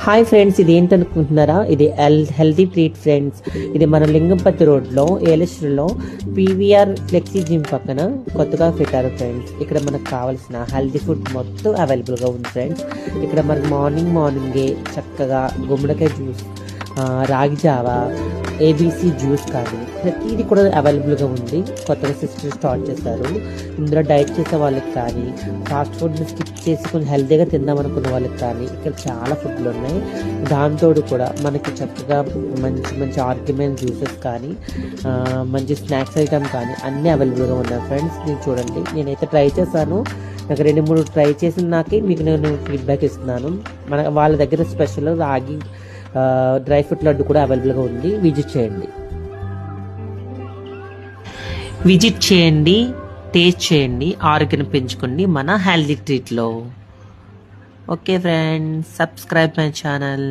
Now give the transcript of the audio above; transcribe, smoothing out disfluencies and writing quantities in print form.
Hi friends, ఇది ఏంటనుకుంటున్నారా? ఇది healthy treat friends. ఇది మన లింగంపతి రోడ్లో ఏలశ్వరంలో పీవీఆర్ ఫ్లెక్సీ జిమ్ పక్కన కొత్తగా పెట్టారు ఫ్రెండ్స్. ఇక్కడ మనకు కావాల్సిన హెల్దీ ఫుడ్ మొత్తం అవైలబుల్గా ఉంది ఫ్రెండ్స్. ఇక్కడ మనకు మార్నింగే చక్కగా గుమ్మడికాయ జ్యూస్, రాగి జావా, ఏబీసీ జ్యూస్ కానీ ప్రతిదీ కూడా అవైలబుల్గా ఉంది. కొత్తగా సిస్టర్ స్టార్ట్ చేశారు. ఇందులో డైట్ చేసే వాళ్ళకి కానీ, ఫాస్ట్ ఫుడ్ని స్కిప్ చేసి కొంచెం హెల్తీగా తిందాం అనుకున్న వాళ్ళకి కానీ ఇక్కడ చాలా ఫుడ్లు ఉన్నాయి. దాంతో కూడా మనకి చక్కగా మంచి మంచి ఆర్గ్యుమెంట్ జ్యూసెస్ కానీ, మంచి స్నాక్స్ ఐటమ్ కానీ అన్నీ అవైలబుల్గా ఉన్నాయి ఫ్రెండ్స్. నేను చూడండి, నేనైతే ట్రై చేశాను. నాకు 2-3 ట్రై చేసిన నాకే మీకు నేను ఫీడ్బ్యాక్ ఇస్తున్నాను. వాళ్ళ దగ్గర స్పెషల్ రాగి డ్రై ఫ్రూట్ లడ్డు కూడా అవైలబుల్గా ఉంది. విజిట్ చేయండి, టేస్ట్ చేయండి, ఆరోగ్యాన్ని పెంచుకోండి మన హెల్దీ ట్రీట్లో. Okay friends, subscribe my channel.